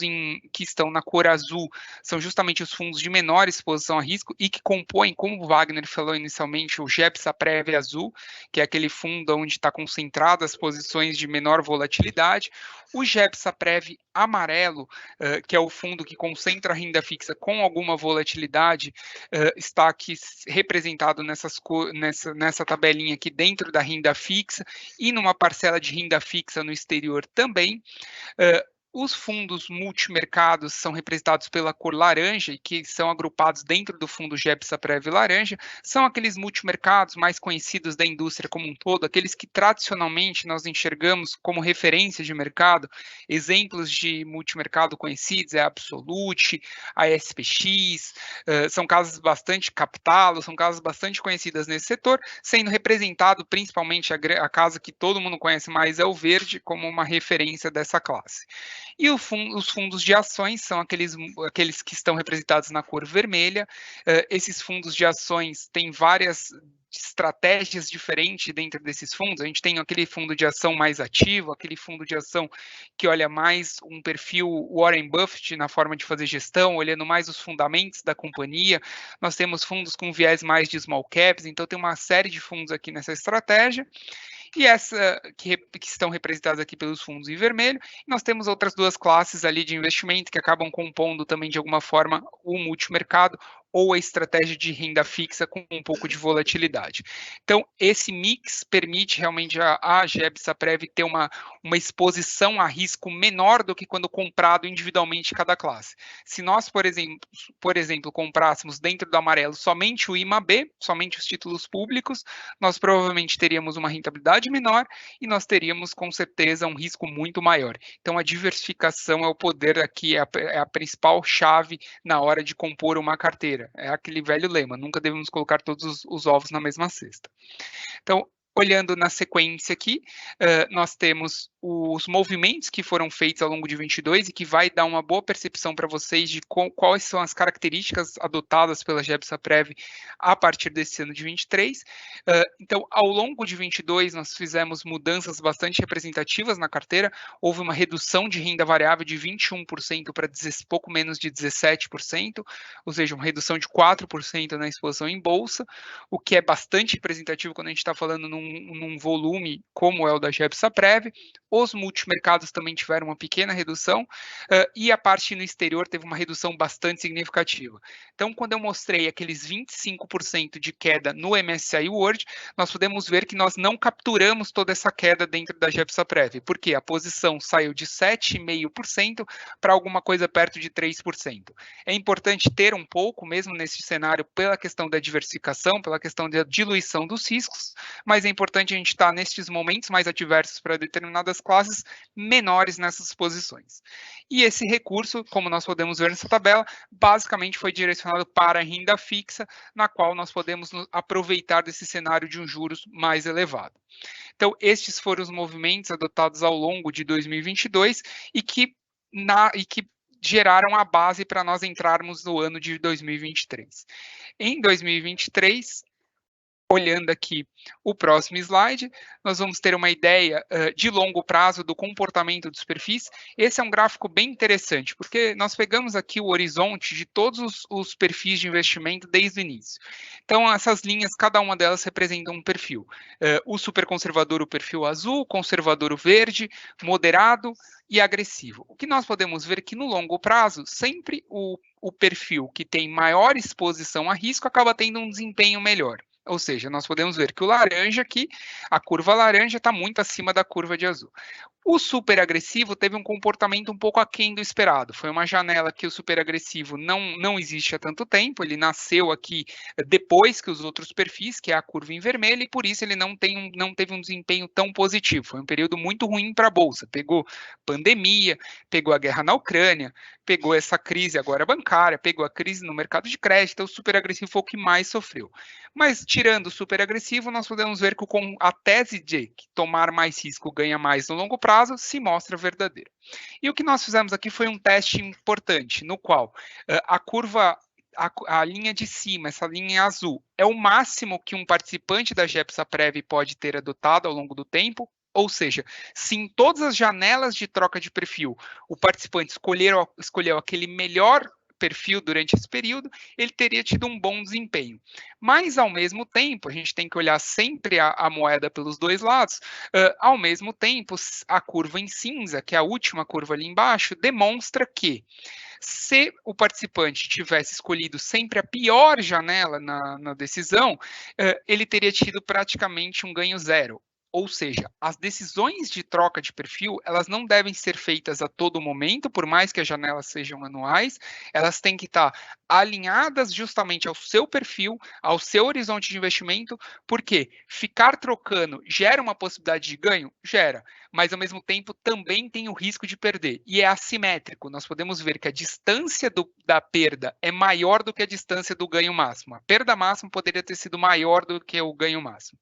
que estão na cor azul são justamente os fundos de menor exposição a risco e que compõem, como o Wagner falou inicialmente, o GEPSAPREV azul, que é aquele fundo onde está concentrado as posições de menor volatilidade. O GEPSAPREV amarelo, que é o fundo que concentra a renda fixa com alguma volatilidade, está aqui representado nessa tabelinha aqui dentro da renda fixa e numa parcela de renda fixa no exterior também. Os fundos multimercados são representados pela cor laranja e que são agrupados dentro do fundo GEPSAPREV laranja. São aqueles multimercados mais conhecidos da indústria como um todo, aqueles que tradicionalmente nós enxergamos como referência de mercado. Exemplos de multimercado conhecidos é a Absolute, a SPX, são casas bastante Capitalo, são casas bastante conhecidas nesse setor, sendo representado principalmente a casa que todo mundo conhece mais é o verde como uma referência dessa classe. E os fundos de ações são aqueles que estão representados na cor vermelha. Esses fundos de ações têm várias estratégias diferentes dentro desses fundos. A gente tem aquele fundo de ação mais ativo, aquele fundo de ação que olha mais um perfil Warren Buffett na forma de fazer gestão, olhando mais os fundamentos da companhia. Nós temos fundos com viés mais de small caps, então tem uma série de fundos aqui nessa estratégia. E essa que estão representadas aqui pelos fundos em vermelho. Nós temos outras duas classes ali de investimento que acabam compondo também de alguma forma o multimercado ou a estratégia de renda fixa com um pouco de volatilidade. Então, esse mix permite realmente a GEB-SAPREV ter uma exposição a risco menor do que quando comprado individualmente cada classe. Se nós, por exemplo, comprássemos dentro do amarelo somente o IMAB, somente os títulos públicos, nós provavelmente teríamos uma rentabilidade menor e nós teríamos, com certeza, um risco muito maior. Então, a diversificação é o poder aqui, é a principal chave na hora de compor uma carteira. É aquele velho lema, nunca devemos colocar todos os ovos na mesma cesta. Então, olhando na sequência aqui, nós temos os movimentos que foram feitos ao longo de 22 e que vai dar uma boa percepção para vocês de quais são as características adotadas pela GEB-SAPREV a partir desse ano de 23. Então, ao longo de 22, nós fizemos mudanças bastante representativas na carteira. Houve uma redução de renda variável de 21% para pouco menos de 17%, ou seja, uma redução de 4% na exposição em bolsa, o que é bastante representativo quando a gente está falando num volume como é o da GEB-SAPREV. Os multimercados também tiveram uma pequena redução e a parte no exterior teve uma redução bastante significativa. Então, quando eu mostrei aqueles 25% de queda no MSCI World, nós podemos ver que nós não capturamos toda essa queda dentro da GEB-SAPREV, porque a posição saiu de 7,5% para alguma coisa perto de 3%. É importante ter um pouco, mesmo nesse cenário, pela questão da diversificação, pela questão da diluição dos riscos, mas é importante a gente estar nestes momentos mais adversos para determinadas classes menores nessas posições. E esse recurso, como nós podemos ver nessa tabela, basicamente foi direcionado para a renda fixa, na qual nós podemos aproveitar desse cenário de um juros mais elevado. Então, estes foram os movimentos adotados ao longo de 2022 e que geraram a base para nós entrarmos no ano de 2023. Em 2023, olhando aqui o próximo slide, nós vamos ter uma ideia de longo prazo do comportamento dos perfis. Esse é um gráfico bem interessante, porque nós pegamos aqui o horizonte de todos os perfis de investimento desde o início. Então, essas linhas, cada uma delas representa um perfil. O superconservador, o perfil azul, o conservador, o verde, moderado e agressivo. O que nós podemos ver é que no longo prazo, sempre o perfil que tem maior exposição a risco acaba tendo um desempenho melhor. Ou seja, nós podemos ver que o laranja aqui, a curva laranja está muito acima da curva de azul. O super agressivo teve um comportamento um pouco aquém do esperado. Foi uma janela que o super agressivo não existe há tanto tempo. Ele nasceu aqui depois que os outros perfis, que é a curva em vermelho, e por isso ele não teve um desempenho tão positivo. Foi um período muito ruim para a Bolsa. Pegou pandemia, pegou a guerra na Ucrânia, pegou essa crise agora bancária, pegou a crise no mercado de crédito. Então, o super agressivo foi o que mais sofreu. Mas, tirando o super agressivo, nós podemos ver que a tese de que tomar mais risco ganha mais no longo prazo se mostra verdadeira. E o que nós fizemos aqui foi um teste importante, no qual a curva, a linha de cima, essa linha azul, é o máximo que um participante da GEB-SAPREV pode ter adotado ao longo do tempo. Ou seja, se em todas as janelas de troca de perfil o participante escolheu aquele melhor perfil durante esse período, ele teria tido um bom desempenho. Mas, ao mesmo tempo, a gente tem que olhar sempre a moeda pelos dois lados, ao mesmo tempo, a curva em cinza, que é a última curva ali embaixo, demonstra que se o participante tivesse escolhido sempre a pior janela na decisão, ele teria tido praticamente um ganho zero. Ou seja, as decisões de troca de perfil, elas não devem ser feitas a todo momento, por mais que as janelas sejam anuais, elas têm que estar alinhadas justamente ao seu perfil, ao seu horizonte de investimento, porque ficar trocando gera uma possibilidade de ganho? Gera, mas ao mesmo tempo também tem o risco de perder, e é assimétrico. Nós podemos ver que a distância da perda é maior do que a distância do ganho máximo. A perda máxima poderia ter sido maior do que o ganho máximo.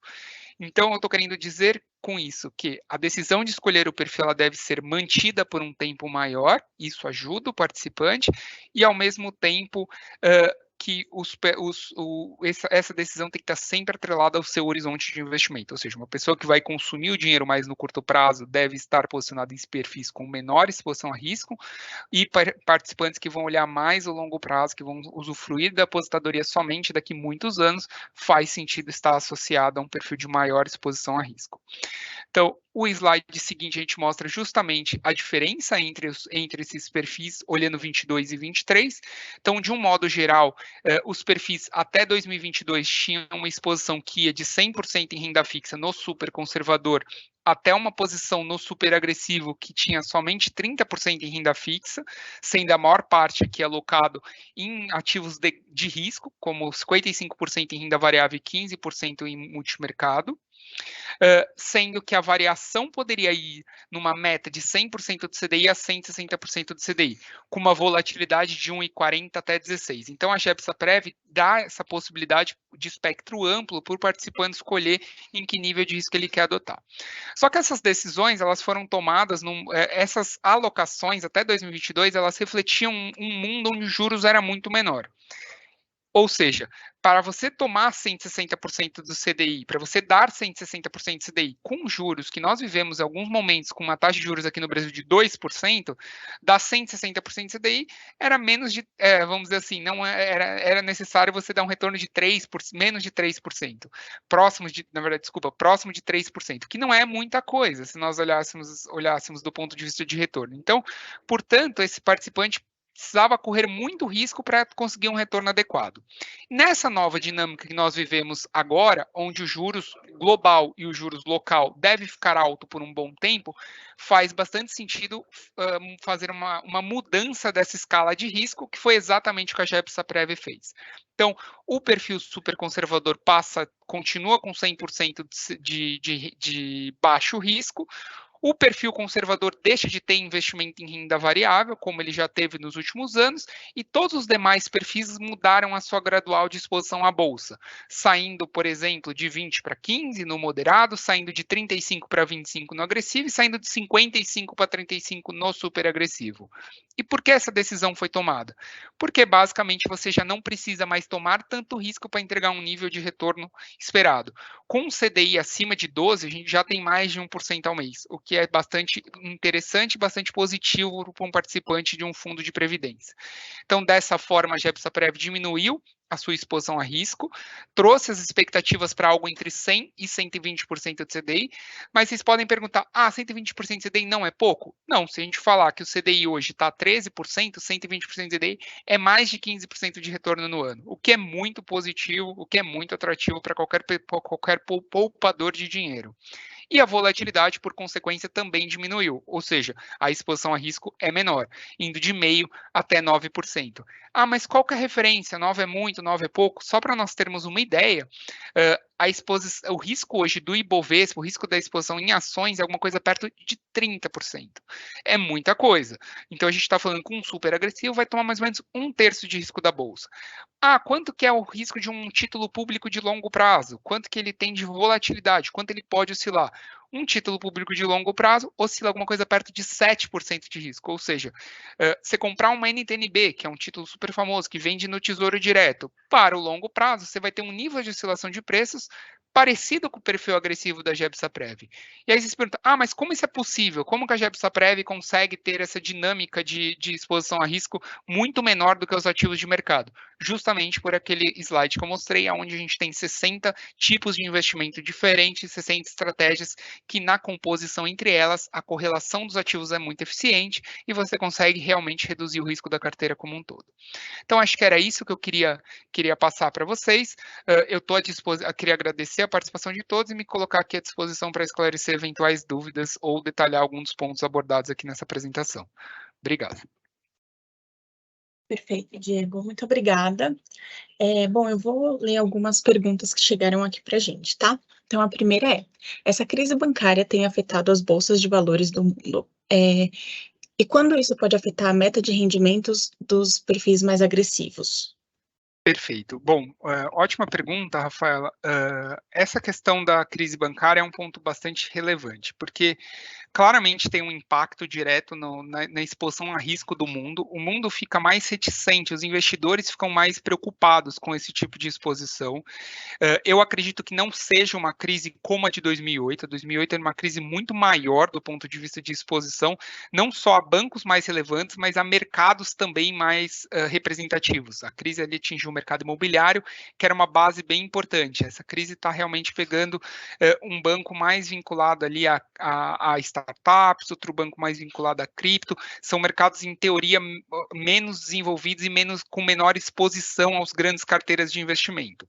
Então, eu estou querendo dizer com isso que a decisão de escolher o perfil ela deve ser mantida por um tempo maior, isso ajuda o participante, e ao mesmo tempo que essa decisão tem que estar sempre atrelada ao seu horizonte de investimento, ou seja, uma pessoa que vai consumir o dinheiro mais no curto prazo deve estar posicionada em perfis com menor exposição a risco, e participantes que vão olhar mais o longo prazo, que vão usufruir da aposentadoria somente daqui a muitos anos, faz sentido estar associado a um perfil de maior exposição a risco. Então, O slide seguinte a gente mostra justamente a diferença entre esses perfis, olhando 22 e 23. Então, de um modo geral, os perfis até 2022 tinham uma exposição que ia de 100% em renda fixa no super conservador até uma posição no super agressivo que tinha somente 30% em renda fixa, sendo a maior parte aqui alocado em ativos de risco, como 55% em renda variável e 15% em multimercado. Sendo que a variação poderia ir numa meta de 100% do CDI a 160% do CDI, com uma volatilidade de 1,40 até 16. Então, a GEPSAPREV dá essa possibilidade de espectro amplo para o participante escolher em que nível de risco ele quer adotar. Só que essas decisões, elas foram tomadas, essas alocações até 2022, elas refletiam um mundo onde os juros era muito menor. Ou seja, para você tomar 160% do CDI, para você dar 160% do CDI com juros, que nós vivemos em alguns momentos com uma taxa de juros aqui no Brasil de 2%, dar 160% do CDI era menos de, vamos dizer assim, não era necessário você dar um retorno de 3%, menos de 3%, próximo de 3%, que não é muita coisa, se nós olhássemos do ponto de vista de retorno. Então, portanto, esse participante precisava correr muito risco para conseguir um retorno adequado. Nessa nova dinâmica que nós vivemos agora, onde o juros global e o juros local deve ficar alto por um bom tempo, faz bastante sentido fazer uma mudança dessa escala de risco, que foi exatamente o que a GEPSAPREV fez. Então, o perfil super conservador continua com 100% de baixo risco. O perfil conservador deixa de ter investimento em renda variável, como ele já teve nos últimos anos, e todos os demais perfis mudaram a sua gradual de exposição à bolsa, saindo, por exemplo, de 20 para 15 no moderado, saindo de 35 para 25 no agressivo e saindo de 55 para 35 no super agressivo. E por que essa decisão foi tomada? Porque basicamente você já não precisa mais tomar tanto risco para entregar um nível de retorno esperado. Com o CDI acima de 12, a gente já tem mais de 1% ao mês, o que é bastante interessante e bastante positivo para um participante de um fundo de previdência. Então, dessa forma, a GEPSAPREV diminuiu a sua exposição a risco, trouxe as expectativas para algo entre 100% e 120% de CDI, mas vocês podem perguntar, 120% de CDI não é pouco? Não, se a gente falar que o CDI hoje está 13%, 120% de CDI é mais de 15% de retorno no ano, o que é muito positivo, o que é muito atrativo para qualquer poupador de dinheiro. E a volatilidade, por consequência, também diminuiu, ou seja, a exposição a risco é menor, indo de 0,5% até 9%. Mas qual que é a referência? 9 é muito, 9 é pouco? Só para nós termos uma ideia, o risco hoje do Ibovespa, o risco da exposição em ações é alguma coisa perto de 30%. É muita coisa. Então, a gente está falando com um super agressivo, vai tomar mais ou menos 1/3 de risco da bolsa. Quanto que é o risco de um título público de longo prazo? Quanto que ele tem de volatilidade? Quanto ele pode oscilar? Um título público de longo prazo oscila alguma coisa perto de 7% de risco. Ou seja, você comprar uma NTNB, que é um título super famoso, que vende no Tesouro Direto, para o longo prazo, você vai ter um nível de oscilação de preços parecido com o perfil agressivo da GEPSAPREV. E aí vocês perguntam, mas como isso é possível? Como que a GEPSAPREV consegue ter essa dinâmica de exposição a risco muito menor do que os ativos de mercado? Justamente por aquele slide que eu mostrei, onde a gente tem 60 tipos de investimento diferentes, 60 estratégias que na composição entre elas, a correlação dos ativos é muito eficiente e você consegue realmente reduzir o risco da carteira como um todo. Então, acho que era isso que eu queria passar para vocês. Eu estou à disposição, queria agradecer a participação de todos e me colocar aqui à disposição para esclarecer eventuais dúvidas ou detalhar alguns dos pontos abordados aqui nessa apresentação. Obrigado. Perfeito, Diego. Muito obrigada. Bom, eu vou ler algumas perguntas que chegaram aqui para a gente, tá? Então, a primeira é: essa crise bancária tem afetado as bolsas de valores do mundo? E quando isso pode afetar a meta de rendimentos dos perfis mais agressivos? Perfeito. Bom, ótima pergunta, Rafaela. Essa questão da crise bancária é um ponto bastante relevante, porque claramente tem um impacto direto na exposição a risco do mundo. O mundo fica mais reticente, os investidores ficam mais preocupados com esse tipo de exposição. Eu acredito que não seja uma crise como a de 2008. A 2008 era uma crise muito maior do ponto de vista de exposição, não só a bancos mais relevantes, mas a mercados também mais representativos. A crise ali atingiu o mercado imobiliário, que era uma base bem importante. Essa crise está realmente pegando um banco mais vinculado ali a startups, outro banco mais vinculado a cripto. São mercados, em teoria, menos desenvolvidos e com menor exposição aos grandes carteiras de investimento.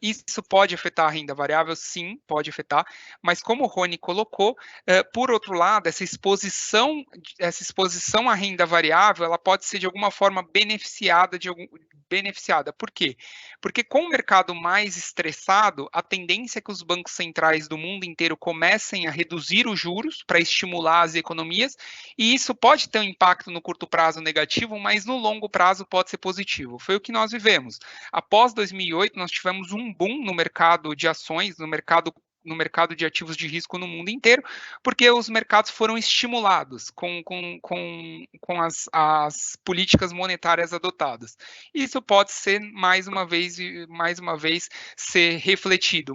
Isso pode afetar a renda variável? Sim, pode afetar, mas como o Rony colocou, por outro lado, essa exposição à renda variável, ela pode ser de alguma forma beneficiada. Por quê? Porque com o mercado mais estressado, a tendência é que os bancos centrais do mundo inteiro comecem a reduzir os juros para estimular as economias, e isso pode ter um impacto no curto prazo negativo, mas no longo prazo pode ser positivo. Foi o que nós vivemos. Após 2008, nós tivemos um boom no mercado de ações, no mercado de ativos de risco no mundo inteiro, porque os mercados foram estimulados com as políticas monetárias adotadas. Isso pode ser, mais uma vez, ser refletido.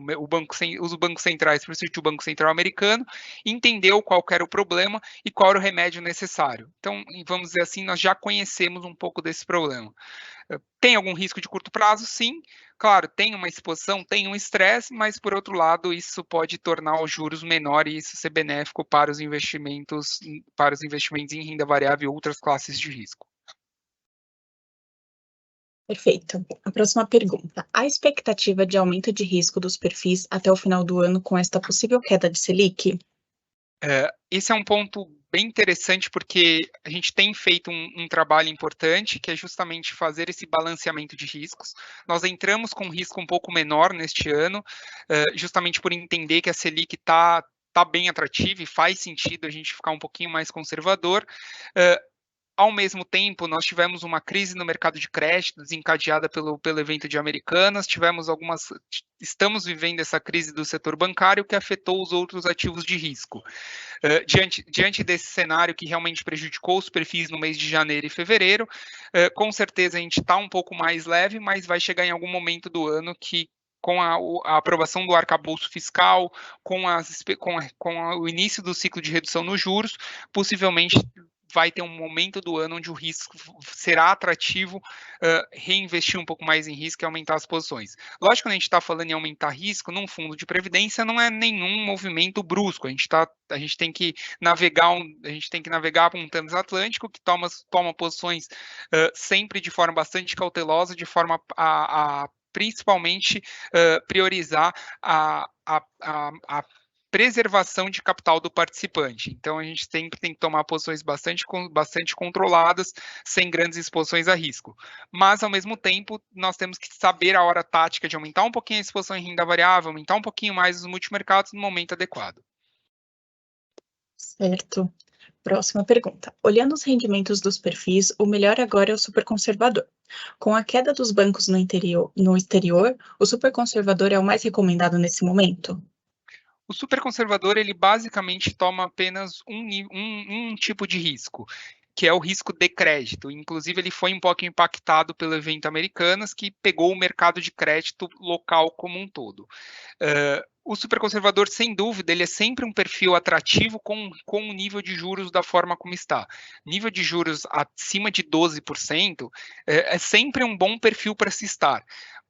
Os bancos centrais, principalmente o Banco Central americano, entendeu qual era o problema e qual era o remédio necessário. Então, vamos dizer assim, nós já conhecemos um pouco desse problema. Tem algum risco de curto prazo? Sim. Claro, tem uma exposição, tem um estresse, mas, por outro lado, isso pode tornar os juros menores e isso ser benéfico para os investimentos em renda variável e outras classes de risco. Perfeito. A próxima pergunta. Há expectativa de aumento de risco dos perfis até o final do ano com esta possível queda de Selic? Esse é um ponto bem interessante, porque a gente tem feito um trabalho importante, que é justamente fazer esse balanceamento de riscos. Nós entramos com um risco um pouco menor neste ano, justamente por entender que a Selic está bem atrativa e faz sentido a gente ficar um pouquinho mais conservador. Ao mesmo tempo, nós tivemos uma crise no mercado de crédito desencadeada pelo evento de Americanas, estamos vivendo essa crise do setor bancário que afetou os outros ativos de risco. Diante desse cenário que realmente prejudicou os perfis no mês de janeiro e fevereiro, com certeza a gente está um pouco mais leve, mas vai chegar em algum momento do ano que, com a aprovação do arcabouço fiscal, com o início do ciclo de redução nos juros, possivelmente vai ter um momento do ano onde o risco será atrativo, reinvestir um pouco mais em risco e aumentar as posições. Lógico que quando a gente está falando em aumentar risco, num fundo de previdência não é nenhum movimento brusco, a gente tem que navegar para um Transatlântico que toma posições sempre de forma bastante cautelosa, de forma a principalmente priorizar a preservação de capital do participante. Então, a gente sempre tem que tomar posições bastante controladas, sem grandes exposições a risco. Mas, ao mesmo tempo, nós temos que saber a hora tática de aumentar um pouquinho a exposição em renda variável, aumentar um pouquinho mais os multimercados no momento adequado. Certo. Próxima pergunta. Olhando os rendimentos dos perfis, o melhor agora é o superconservador. Com a queda dos bancos no exterior, o superconservador é o mais recomendado nesse momento? O superconservador, ele basicamente toma apenas um tipo de risco, que é o risco de crédito. Inclusive, ele foi um pouco impactado pelo evento Americanas, que pegou o mercado de crédito local como um todo. O superconservador, sem dúvida, ele é sempre um perfil atrativo com o nível de juros da forma como está. Nível de juros acima de 12% é sempre um bom perfil para se estar.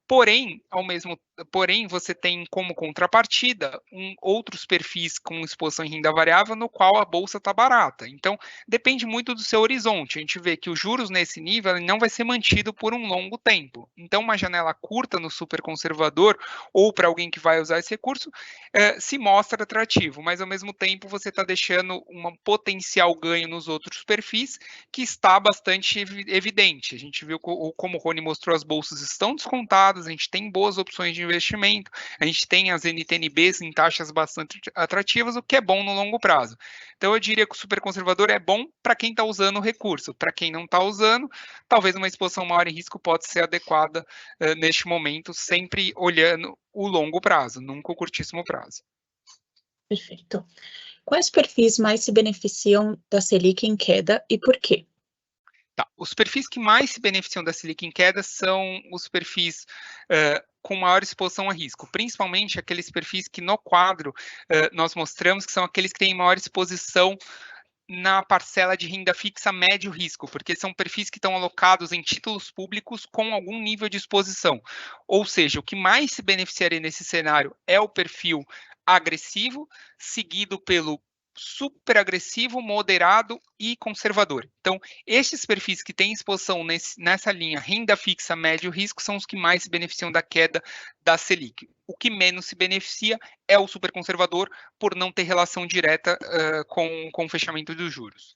Porém, você tem como contrapartida outros perfis com exposição em renda variável no qual a bolsa está barata. Então, depende muito do seu horizonte. A gente vê que os juros nesse nível não vai ser mantido por um longo tempo. Então, uma janela curta no superconservador ou para alguém que vai usar esse recurso se mostra atrativo, mas ao mesmo tempo você está deixando um potencial ganho nos outros perfis que está bastante evidente. A gente viu como o Rony mostrou, as bolsas estão descontadas, a gente tem boas opções de investimento, a gente tem as NTNBs em taxas bastante atrativas, o que é bom no longo prazo. Então, eu diria que o superconservador é bom para quem está usando o recurso. Para quem não está usando, talvez uma exposição maior em risco pode ser adequada neste momento, sempre olhando o longo prazo, nunca o curtíssimo prazo. Perfeito. Quais perfis mais se beneficiam da Selic em queda e por quê? Tá. Os perfis que mais se beneficiam da Selic em queda são os perfis com maior exposição a risco, principalmente aqueles perfis que no quadro nós mostramos que são aqueles que têm maior exposição na parcela de renda fixa médio risco, porque são perfis que estão alocados em títulos públicos com algum nível de exposição. Ou seja, o que mais se beneficiaria nesse cenário é o perfil agressivo, seguido pelo super agressivo, moderado e conservador. Então, estes perfis que têm exposição nessa linha renda fixa médio risco são os que mais se beneficiam da queda da Selic. O que menos se beneficia é o super conservador, por não ter relação direta com o fechamento dos juros.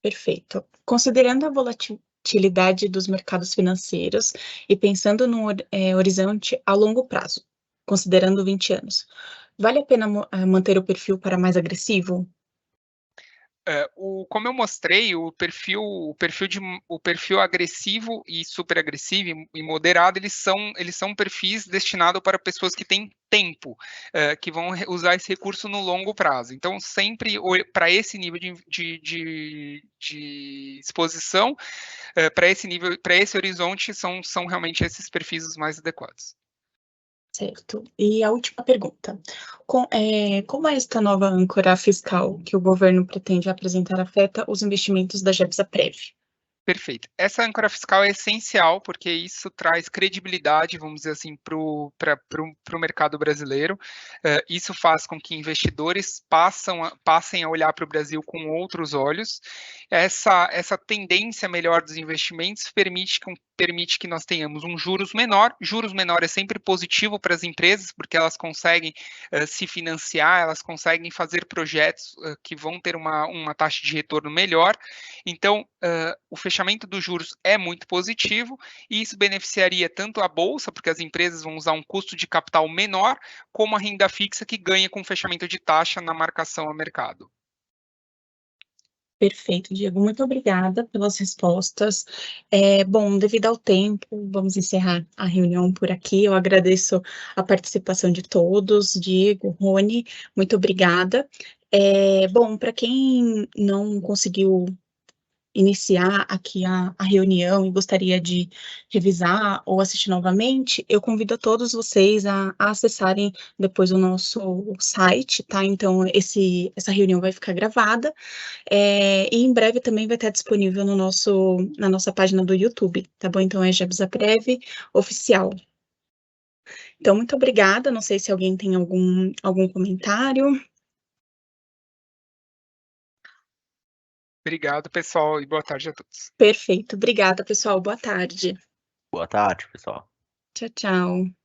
Perfeito. Considerando a volatilidade dos mercados financeiros e pensando no horizonte a longo prazo, considerando 20 anos, vale a pena manter o perfil para mais agressivo? Como eu mostrei, o perfil agressivo e super agressivo e moderado, eles são perfis destinados para pessoas que têm tempo, que vão usar esse recurso no longo prazo. Então, sempre para esse nível de exposição, para esse horizonte, são realmente esses perfis os mais adequados. Certo. E a última pergunta. Como esta nova âncora fiscal que o governo pretende apresentar afeta os investimentos da Gebsaprev? Perfeito. Essa âncora fiscal é essencial, porque isso traz credibilidade, vamos dizer assim, para o mercado brasileiro. Isso faz com que investidores passem a olhar para o Brasil com outros olhos. Essa tendência melhor dos investimentos permite que nós tenhamos um juros menor. Juros menor é sempre positivo para as empresas, porque elas conseguem se financiar, elas conseguem fazer projetos que vão ter uma taxa de retorno melhor. Então, o fechamento dos juros é muito positivo e isso beneficiaria tanto a bolsa, porque as empresas vão usar um custo de capital menor, como a renda fixa que ganha com o fechamento de taxa na marcação a mercado. Perfeito, Diego. Muito obrigada pelas respostas. Bom, devido ao tempo, vamos encerrar a reunião por aqui. Eu agradeço a participação de todos, Diego, Rony, muito obrigada. Bom, para quem não conseguiu iniciar aqui a reunião e gostaria de revisar ou assistir novamente, eu convido a todos vocês a acessarem depois o nosso site, tá? Então, essa reunião vai ficar gravada, e em breve também vai estar disponível na nossa página do YouTube, tá bom? Então, é Gebsaprev Oficial. Então, muito obrigada, não sei se alguém tem algum comentário. Obrigado, pessoal, e boa tarde a todos. Perfeito, obrigada, pessoal, boa tarde. Boa tarde, pessoal. Tchau, tchau.